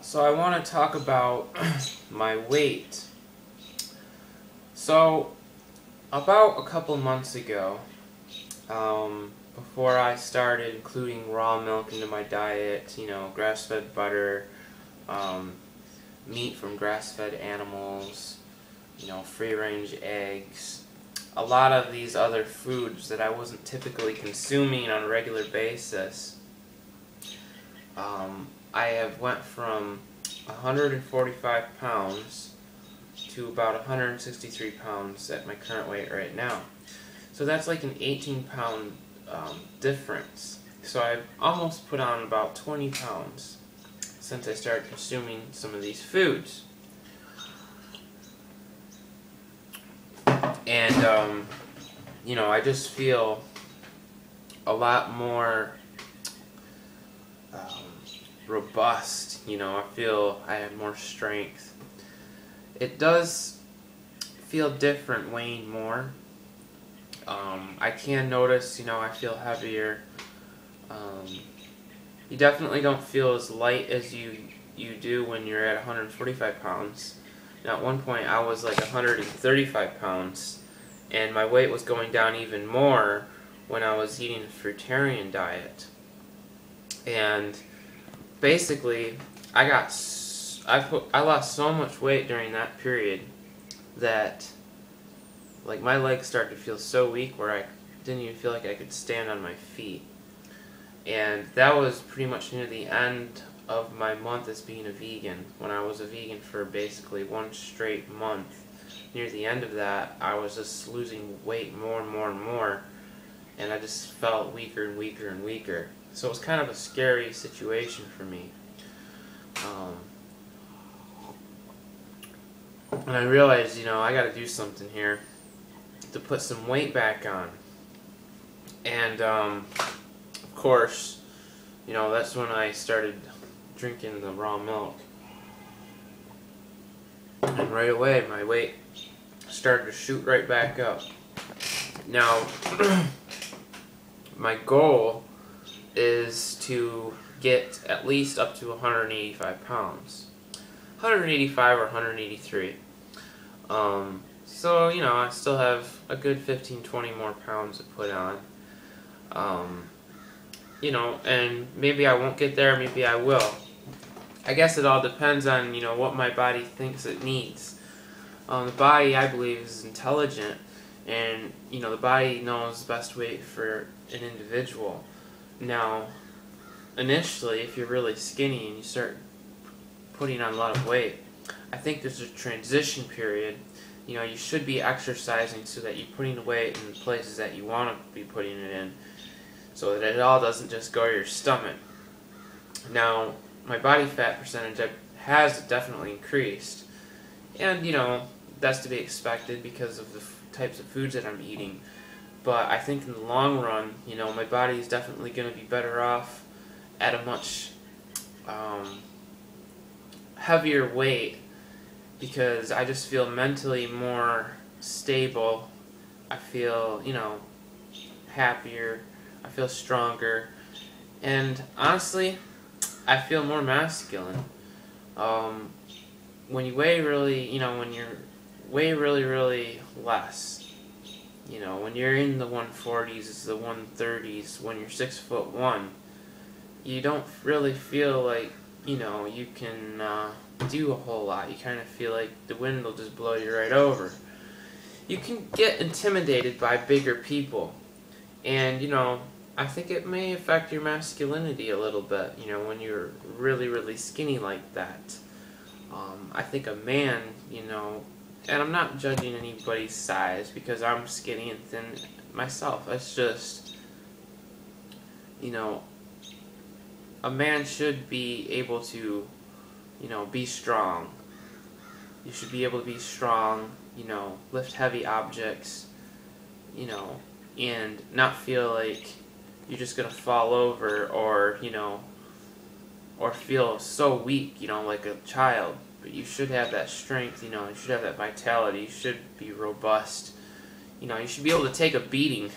So I want to talk about my weight. So about a couple months ago, before I started including raw milk into my diet, grass-fed butter, um, meat from grass-fed animals, free-range eggs, a lot of these other foods that I wasn't typically consuming on a regular basis. I have went from 145 pounds to about 163 pounds at my current weight right now. So that's like an 18-pound difference. So I've almost put on about 20 pounds since I started consuming some of these foods. And, I just feel a lot more robust. I feel I have more strength. It does feel different weighing more. I can notice, I feel heavier. You definitely don't feel as light as you do when you're at 145 pounds. Now, at one point, I was like 135 pounds, and my weight was going down even more when I was eating a fruitarian diet. And basically, I lost so much weight during that period that like my legs started to feel so weak where I didn't even feel like I could stand on my feet. And that was pretty much near the end of my month as being a vegan. When I was a vegan for basically one straight month, near the end of that, I was just losing weight more and more and more, and I just felt weaker and weaker and weaker. So it was kind of a scary situation for me. And I realized, I got to do something here to put some weight back on. And, of course, that's when I started drinking the raw milk. And right away, my weight started to shoot right back up. Now, my goal is to get at least up to 185 pounds. 185 or 183. So, I still have a good 15-20 more pounds to put on. And maybe I won't get there, maybe I will. I guess it all depends on, what my body thinks it needs. The body, I believe, is intelligent, and, the body knows the best weight for an individual. Now, initially, if you're really skinny and you start putting on a lot of weight, I think there's a transition period. You should be exercising so that you're putting the weight in the places that you want to be putting it in, so that it all doesn't just go to your stomach. Now, my body fat percentage has definitely increased, and that's to be expected because of the types of foods that I'm eating. But I think in the long run, my body is definitely going to be better off at a much heavier weight, because I just feel mentally more stable. I feel, happier. I feel stronger. And honestly, I feel more masculine. When you weigh really, when you weigh really, really less, when you're in the 140s, the 130s, when you're 6'1", you don't really feel like, you can do a whole lot. You kind of feel like the wind will just blow you right over. You can get intimidated by bigger people, and I think it may affect your masculinity a little bit, when you're really, really skinny like that. I think a man, and I'm not judging anybody's size because I'm skinny and thin myself. It's just, a man should be able to, be strong. You should be able to be strong, lift heavy objects, and not feel like you're just going to fall over or, or feel so weak, like a child. But you should have that strength, you should have that vitality, you should be robust. You should be able to take a beating.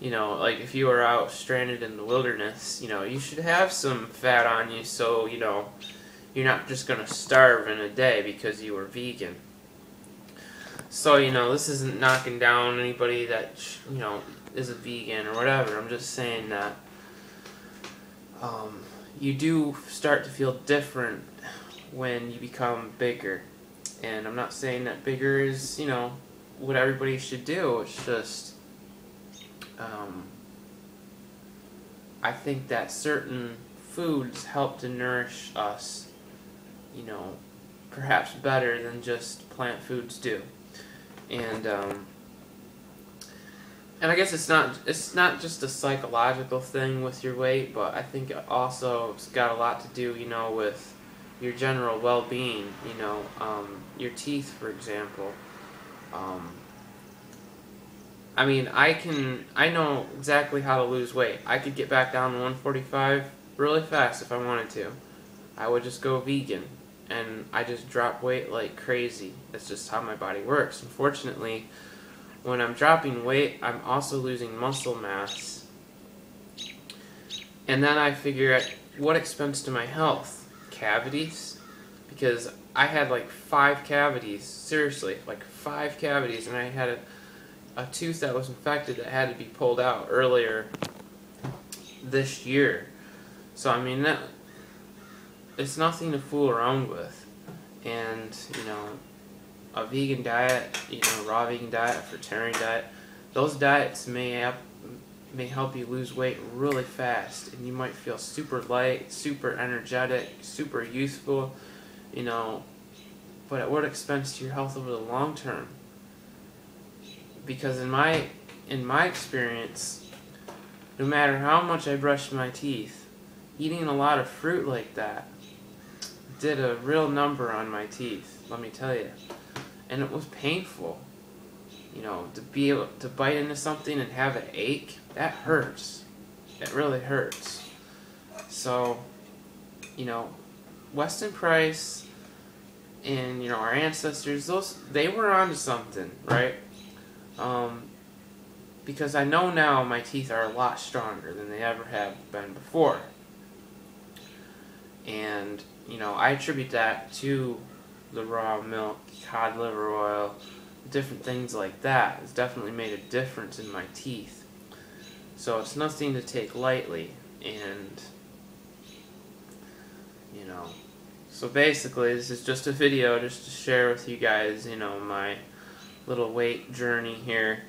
Like if you were out stranded in the wilderness, you should have some fat on you so, you're not just going to starve in a day because you were vegan. So, you know, this isn't knocking down anybody that, you know, is a vegan or whatever. I'm just saying that you do start to feel different when you become bigger. And I'm not saying that bigger is, you know, what everybody should do. It's just, I think that certain foods help to nourish us, you know, perhaps better than just plant foods do. And I guess it's not just a psychological thing with your weight, but I think it also it's got a lot to do, you know, with your general well-being. You know, your teeth, for example. I mean, I know exactly how to lose weight. I could get back down to 145 really fast if I wanted to. I would just go vegan, and I just drop weight like crazy. That's just how my body works. Unfortunately, when I'm dropping weight, I'm also losing muscle mass. And then I figure at what expense to my health? Cavities? Because I had like 5 cavities, seriously, like 5 cavities, and I had a tooth that was infected that had to be pulled out earlier this year. So I mean, it's nothing to fool around with. And, you know, a vegan diet, you know, raw vegan diet, a fruitarian diet, those diets may help you lose weight really fast, and you might feel super light, super energetic, super youthful, you know, but at what expense to your health over the long term? Because in my experience, no matter how much I brushed my teeth, eating a lot of fruit like that did a real number on my teeth, let me tell you. And it was painful. You know, to be able to bite into something and have it ache, that hurts. It really hurts. So, you know, Weston Price and, you know, our ancestors, they were onto something, right? Because I know now my teeth are a lot stronger than they ever have been before. And, you know, I attribute that to the raw milk, cod liver oil, different things like that. It's definitely made a difference in my teeth. So it's nothing to take lightly. And, you know, so basically this is just a video just to share with you guys, you know, my little weight journey here,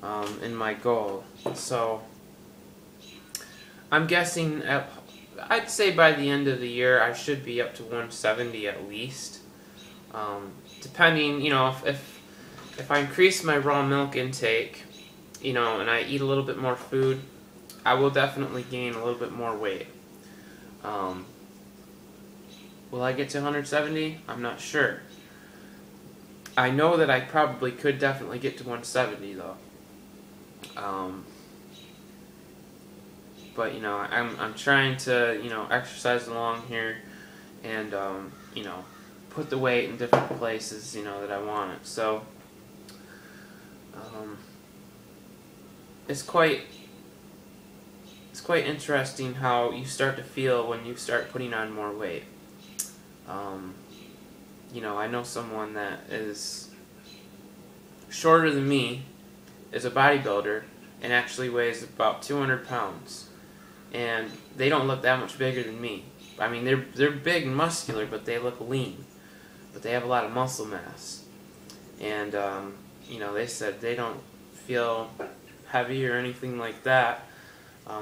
and my goal. So I'm guessing I'd say by the end of the year I should be up to 170 at least. Depending, you know, if I increase my raw milk intake, you know, and I eat a little bit more food, I will definitely gain a little bit more weight. Will I get to 170? I'm not sure. I know that I probably could definitely get to 170 though. But you know, I'm trying to, you know, exercise along here, and you know, put the weight in different places, you know, that I want it. So it's quite interesting how you start to feel when you start putting on more weight. You know, I know someone that is shorter than me, is a bodybuilder, and actually weighs about 200 pounds. And they don't look that much bigger than me. I mean, they're big and muscular, but they look lean. But they have a lot of muscle mass. And, you know, they said they don't feel heavy or anything like that.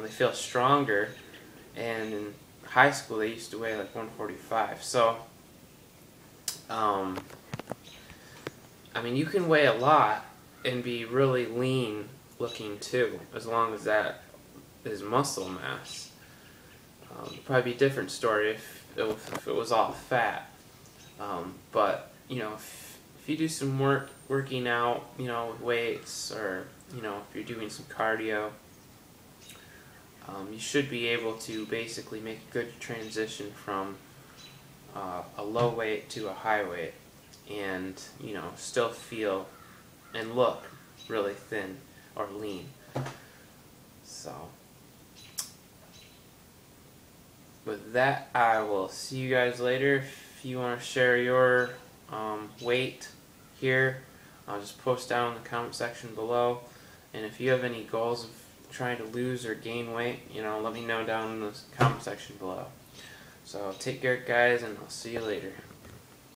They feel stronger. And in high school, they used to weigh like 145. So, I mean, you can weigh a lot and be really lean looking too, as long as that is muscle mass. Probably be a different story if it was all fat. But, you know, if you do some working out, you know, with weights, or, you know, if you're doing some cardio, you should be able to basically make a good transition from a low weight to a high weight, and, you know, still feel and look really thin or lean. So with that, I will see you guys later. If you want to share your weight here, I'll just post down in the comment section below. And if you have any goals of trying to lose or gain weight, let me know down in the comment section below. So take care, guys, and I'll see you later.